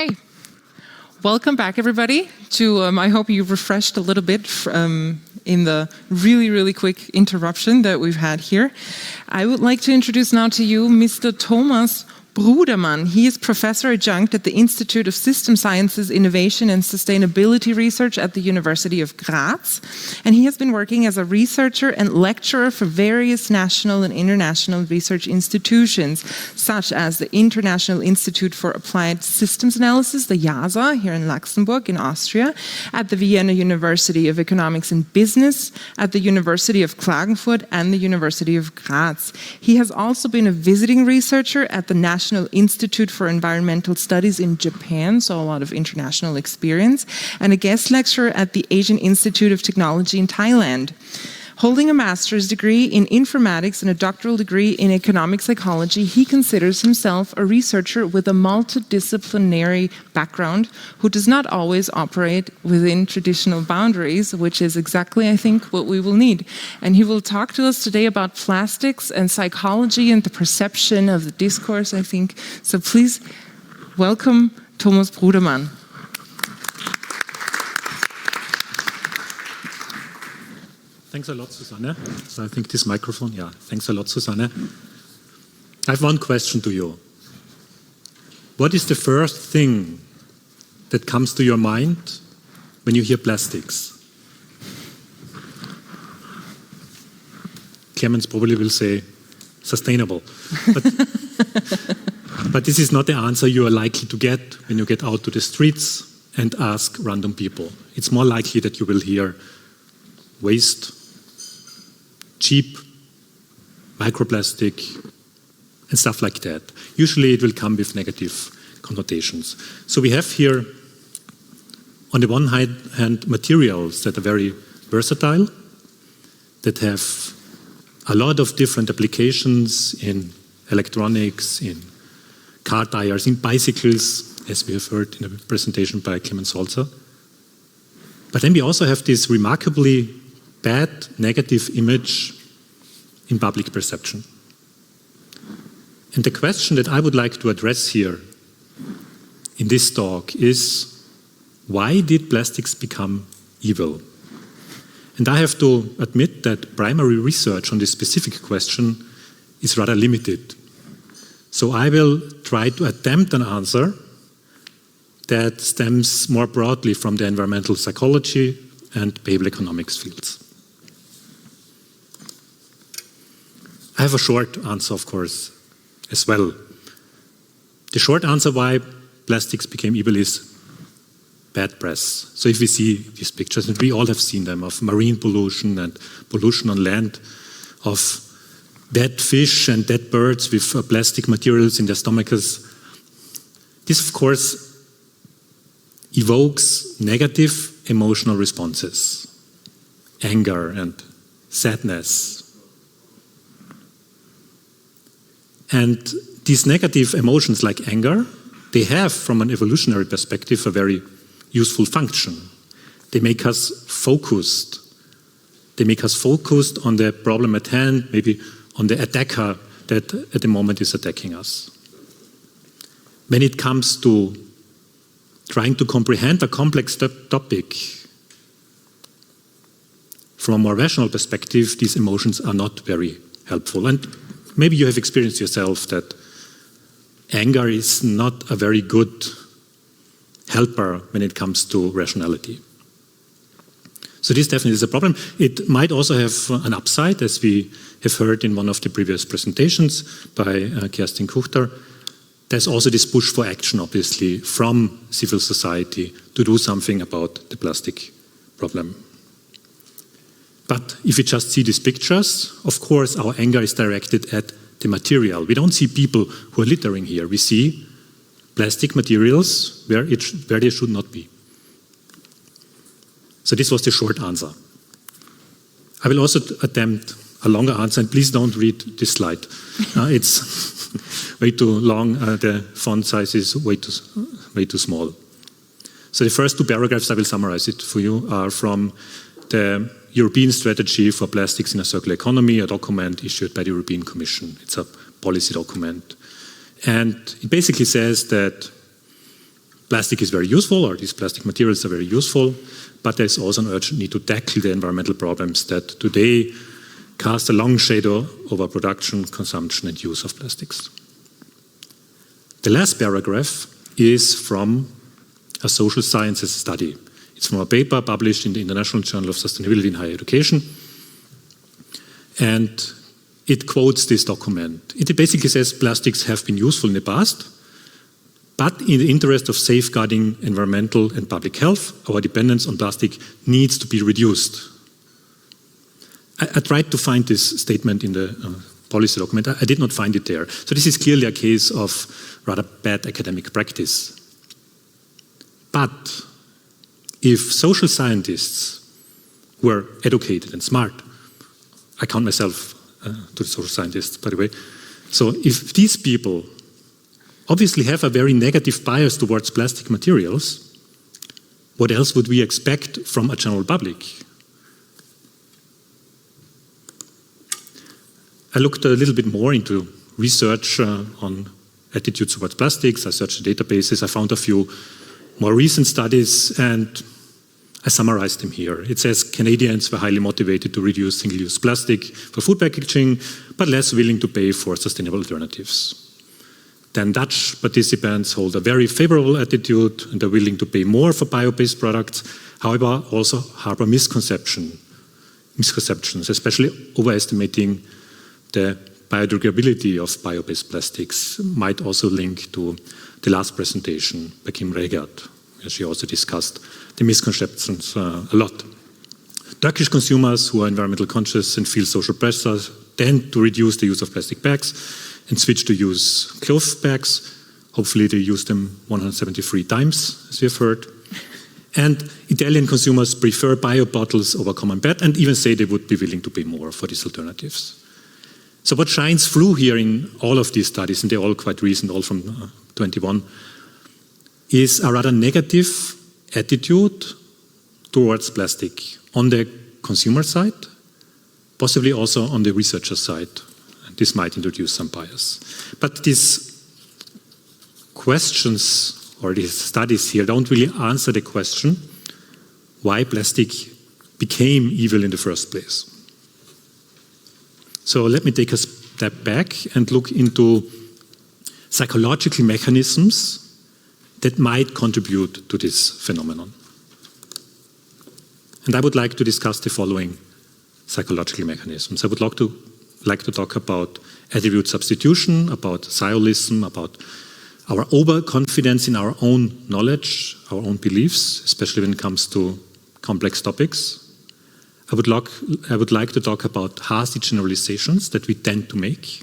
Hey, welcome back everybody to, I hope you've refreshed a little bit in the really quick interruption that we've had here. I would like to introduce now to you Mr. Thomas Brudermann. He is Professor Adjunct at the Institute of System Sciences, Innovation and Sustainability Research at the University of Graz. And he has been working as a researcher and lecturer for various national and international research institutions, such as the International Institute for Applied Systems Analysis, the IASA, here in Luxembourg, in Austria, at the Vienna University of Economics and Business, at the University of Klagenfurt, and the University of Graz. He has also been a visiting researcher at the National Institute for Environmental Studies in Japan, so a lot of international experience, and a guest lecturer at the Asian Institute of Technology in Thailand. Holding a master's degree in informatics and a doctoral degree in economic psychology, he considers himself a researcher with a multidisciplinary background who does not always operate within traditional boundaries, which is exactly, I think, what we will need. And he will talk to us today about plastics and psychology and the perception of the discourse, I think. So please welcome Thomas Brudermann. Thanks a lot, Susanne. So I think this microphone, yeah. Thanks a lot, Susanne. I have one question to you. What is the first thing that comes to your mind when you hear plastics? Clemens probably will say sustainable. But this is not the answer you are likely to get when you get out to the streets and ask random people. It's more likely that you will hear waste, cheap, microplastic, and stuff like that. Usually it will come with negative connotations. So we have here, on the one hand, materials that are very versatile, that have a lot of different applications in electronics, in car tires, in bicycles, as we have heard in a presentation by Clemens Holzer. But then we also have this remarkably bad, negative image in public perception. And the question that I would like to address here in this talk is, why did plastics become evil? And I have to admit that primary research on this specific question is rather limited. So I will try to attempt an answer that stems more broadly from the environmental psychology and behavioral economics fields. I have a short answer, of course, as well. The short answer why plastics became evil is bad press. So if we see these pictures, and we all have seen them, of marine pollution and pollution on land, of dead fish and dead birds with plastic materials in their stomachs, this, of course, evokes negative emotional responses, anger and sadness. And these negative emotions like anger, they have, from an evolutionary perspective, a very useful function. They make us focused. They make us focused on the problem at hand, maybe on the attacker that at the moment is attacking us. When it comes to trying to comprehend a complex topic, from a more rational perspective, these emotions are not very helpful. And maybe you have experienced yourself that anger is not a very good helper when it comes to rationality. So this definitely is a problem. It might also have an upside, as we have heard in one of the previous presentations by Kerstin Kuchter. There's also this push for action, obviously, from civil society to do something about the plastic problem. But if we just see these pictures, of course, our anger is directed at the material. We don't see people who are littering here. We see plastic materials where they should not be. So this was the short answer. I will also attempt a longer answer, and please don't read this slide. It's way too long. The font size is way too small. So the first two paragraphs, I will summarize it for you, are from the European Strategy for Plastics in a Circular Economy, a document issued by the European Commission. It's a policy document. And it basically says that plastic is very useful, or these plastic materials are very useful, but there's also an urgent need to tackle the environmental problems that today cast a long shadow over production, consumption, and use of plastics. The last paragraph is from a social sciences study. It's from a paper published in the International Journal of Sustainability in Higher Education. And it quotes this document. It basically says plastics have been useful in the past, but in the interest of safeguarding environmental and public health, our dependence on plastic needs to be reduced. I tried to find this statement in the policy document. I did not find it there. So this is clearly a case of rather bad academic practice. But if social scientists were educated and smart, I count myself to the social scientists, by the way. So if these people obviously have a very negative bias towards plastic materials, what else would we expect from a general public? I looked a little bit more into research on attitudes towards plastics. I searched the databases. I found a few more recent studies, and I summarized them here. It says Canadians were highly motivated to reduce single-use plastic for food packaging, but less willing to pay for sustainable alternatives. Then Dutch participants hold a very favorable attitude and are willing to pay more for bio-based products, however, also harbor misconceptions, especially overestimating the biodegradability of bio-based plastics might also link to the last presentation by Kim Regert, where she also discussed the misconceptions a lot. Turkish consumers who are environmental conscious and feel social pressure tend to reduce the use of plastic bags and switch to use cloth bags. Hopefully they use them 173 times, as we have heard. And Italian consumers prefer bio bottles over common PET and even say they would be willing to pay more for these alternatives. So what shines through here in all of these studies, and they're all quite recent, all from 21, is a rather negative attitude towards plastic on the consumer side, possibly also on the researcher side. And this might introduce some bias. But these questions or these studies here don't really answer the question why plastic became evil in the first place. So let me take a step back and look into psychological mechanisms that might contribute to this phenomenon. And I would like to discuss the following psychological mechanisms. I would like to talk about attribute substitution, about sciolism, about our overconfidence in our own knowledge, our own beliefs, especially when it comes to complex topics. I would like to talk about hasty generalizations that we tend to make.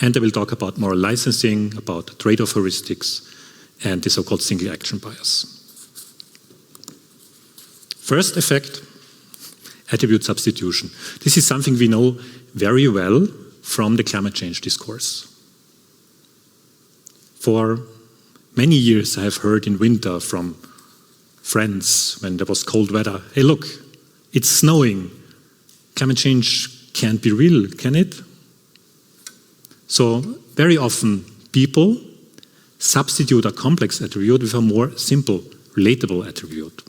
And I will talk about moral licensing, about trade-off heuristics, and the so-called single action bias. First effect, attribute substitution. This is something we know very well from the climate change discourse. For many years I have heard in winter from friends when there was cold weather, hey look, it's snowing. Climate change can't be real, can it? So very often people substitute a complex attribute with a more simple, relatable attribute.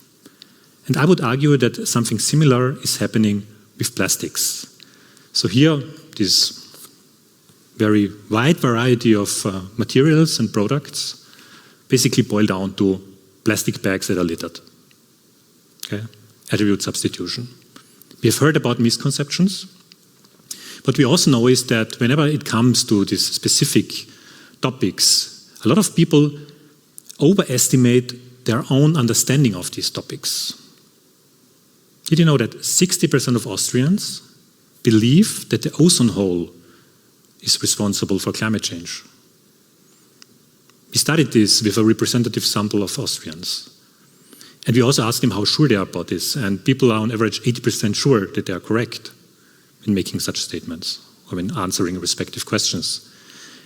And I would argue that something similar is happening with plastics. So here, this very wide variety of materials and products basically boil down to plastic bags that are littered. Okay? Attribute substitution. We have heard about misconceptions. What we also know is that whenever it comes to these specific topics, a lot of people overestimate their own understanding of these topics. Did you know that 60% of Austrians believe that the ozone hole is responsible for climate change? We studied this with a representative sample of Austrians. And we also asked them how sure they are about this. And people are on average 80% sure that they are correct in making such statements or when answering respective questions.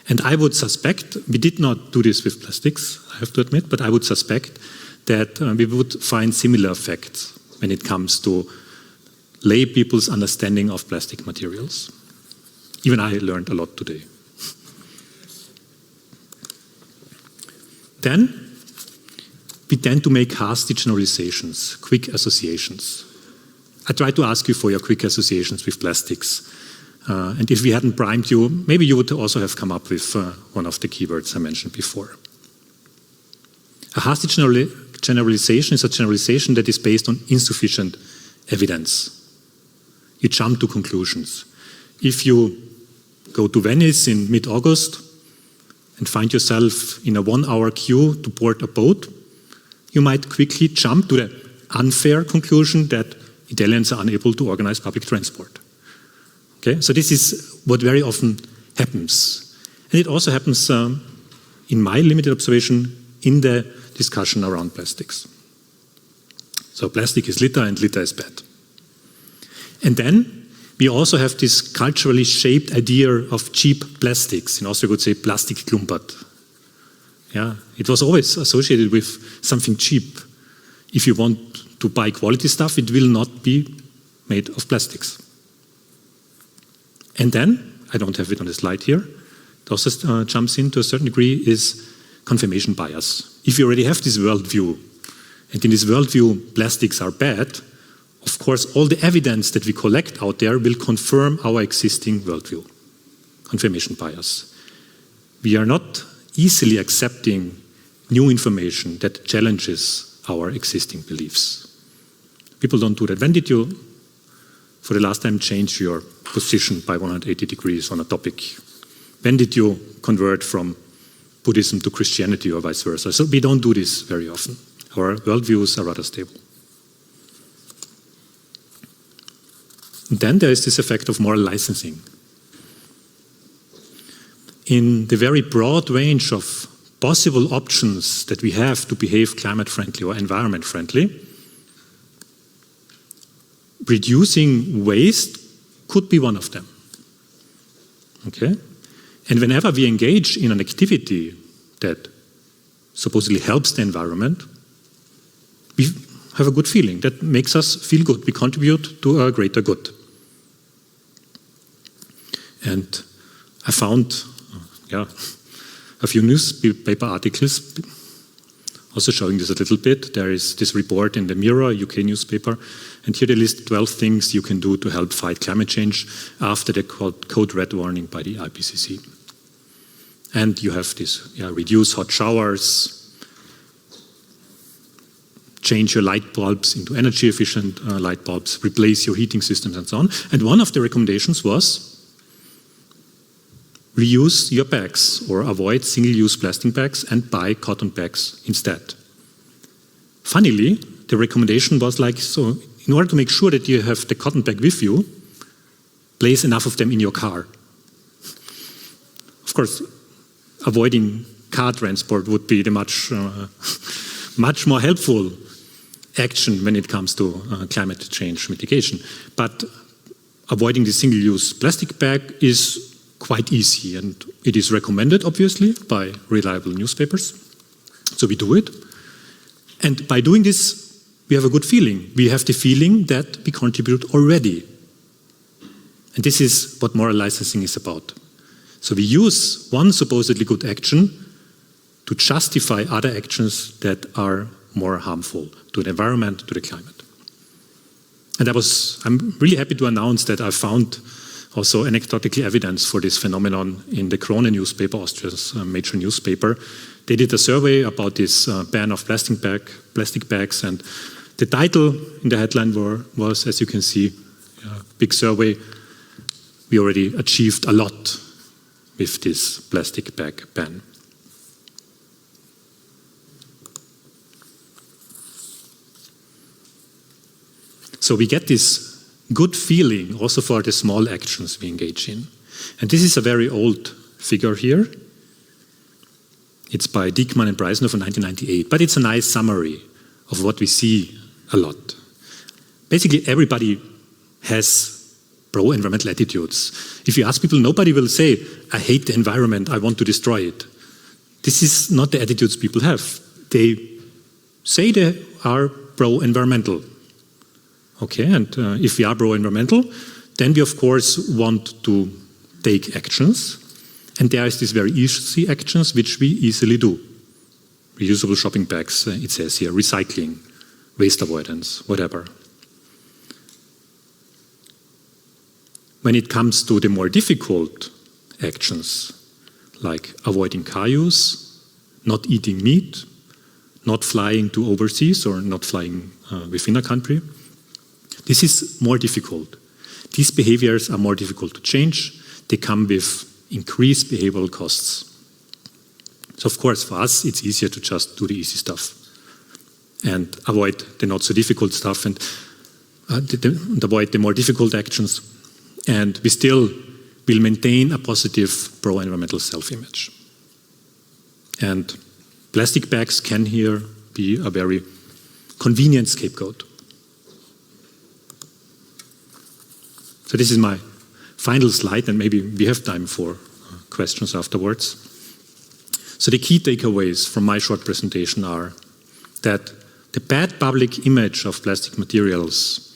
And I would suspect, we did not do this with plastics, I have to admit, but I would suspect that we would find similar effects when it comes to lay people's understanding of plastic materials. Even I learned a lot today. Then, we tend to make hasty generalizations, quick associations. I try to ask you for your quick associations with plastics. And if we hadn't primed you, maybe you would also have come up with one of the keywords I mentioned before. A hasty generalization is a generalization that is based on insufficient evidence. You jump to conclusions. If you go to Venice in mid-August and find yourself in a 1-hour queue to board a boat, you might quickly jump to the unfair conclusion that Italians are unable to organize public transport. Okay? So this is what very often happens. And it also happens, in my limited observation, in the discussion around plastics. So plastic is litter and litter is bad. And then we also have this culturally shaped idea of cheap plastics. In Austria, we would say Plastikklumpert. Yeah, it was always associated with something cheap. If you want to buy quality stuff, it will not be made of plastics. And then, I don't have it on the slide here, it also jumps in to a certain degree, is confirmation bias. If you already have this worldview, and in this worldview plastics are bad, of course all the evidence that we collect out there will confirm our existing worldview. Confirmation bias. We are not easily accepting new information that challenges our existing beliefs. People don't do that. When did you, for the last time, change your position by 180 degrees on a topic? When did you convert from Buddhism to Christianity or vice versa? So we don't do this very often. Our worldviews are rather stable. And then there is this effect of moral licensing. In the very broad range of possible options that we have to behave climate-friendly or environment-friendly, reducing waste could be one of them. Okay? And whenever we engage in an activity that supposedly helps the environment, we have a good feeling. That makes us feel good. We contribute to a greater good. And I found a few newspaper articles also showing this a little bit. There is this report in the Mirror, a UK newspaper, and here they list 12 things you can do to help fight climate change after the code red warning by the IPCC. And you have this, reduce hot showers, change your light bulbs into energy efficient light bulbs, replace your heating systems and so on. And one of the recommendations was reuse your bags or avoid single-use plastic bags and buy cotton bags instead. Funnily, the recommendation was like, so in order to make sure that you have the cotton bag with you, place enough of them in your car. Of course, avoiding car transport would be the much more helpful action when it comes to climate change mitigation. But avoiding the single-use plastic bag is quite easy, and it is recommended, obviously, by reliable newspapers. So we do it. And by doing this, we have a good feeling. We have the feeling that we contribute already. And this is what moral licensing is about. So we use one supposedly good action to justify other actions that are more harmful to the environment, to the climate. And I'm really happy to announce that I found also anecdotal evidence for this phenomenon in the Krone newspaper, Austria's major newspaper. They did a survey about this ban of plastic bags, and the title in the headline was, as you can see, a big survey. We already achieved a lot with this plastic bag ban. So we get this good feeling also for the small actions we engage in. And this is a very old figure here. It's by Diekmann and Breisner from 1998, but it's a nice summary of what we see a lot. Basically, everybody has pro-environmental attitudes. If you ask people, nobody will say, I hate the environment, I want to destroy it. This is not the attitudes people have. They say they are pro-environmental. Okay, and if we are pro-environmental, then we of course want to take actions, and there is these very easy actions which we easily do. reusable shopping bags, it says here, recycling, waste avoidance, whatever. When it comes to the more difficult actions, like avoiding car use, not eating meat, not flying to overseas or not flying within a country, this is more difficult. These behaviors are more difficult to change. They come with increased behavioral costs. So of course, for us, it's easier to just do the easy stuff and avoid the not so difficult stuff and avoid the more difficult actions. And we still will maintain a positive pro-environmental self-image. And plastic bags can here be a very convenient scapegoat. So this is my final slide, and maybe we have time for questions afterwards. So the key takeaways from my short presentation are that the bad public image of plastic materials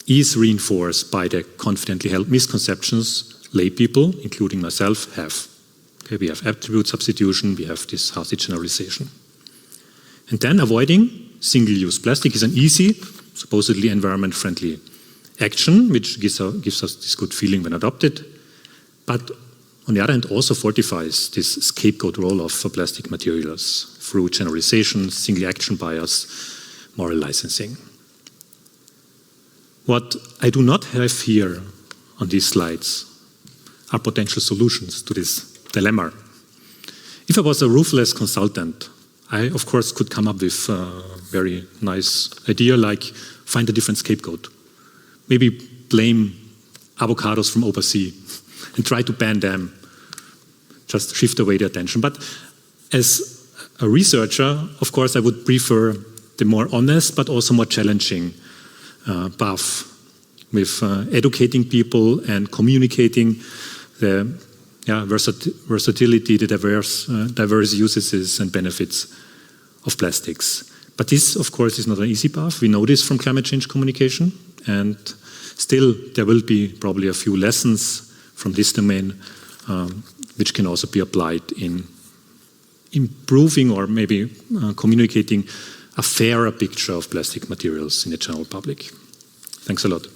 is reinforced by the confidently held misconceptions lay people, including myself, have. Okay, we have attribute substitution, we have this Hasse generalization. And then avoiding single-use plastic is an easy, supposedly environment-friendly action, which gives us this good feeling when adopted, but on the other hand also fortifies this scapegoat role of plastic materials through generalization, single action bias, moral licensing. What I do not have here on these slides are potential solutions to this dilemma. If I was a ruthless consultant, I of course could come up with a very nice idea like find a different scapegoat. Maybe blame avocados from overseas and try to ban them, just shift away the attention. But as a researcher, of course, I would prefer the more honest but also more challenging path with educating people and communicating the versatility, the diverse uses and benefits of plastics. But this, of course, is not an easy path. We know this from climate change communication, and still there will be probably a few lessons from this domain which can also be applied in improving or maybe communicating a fairer picture of plastic materials in the general public. Thanks a lot.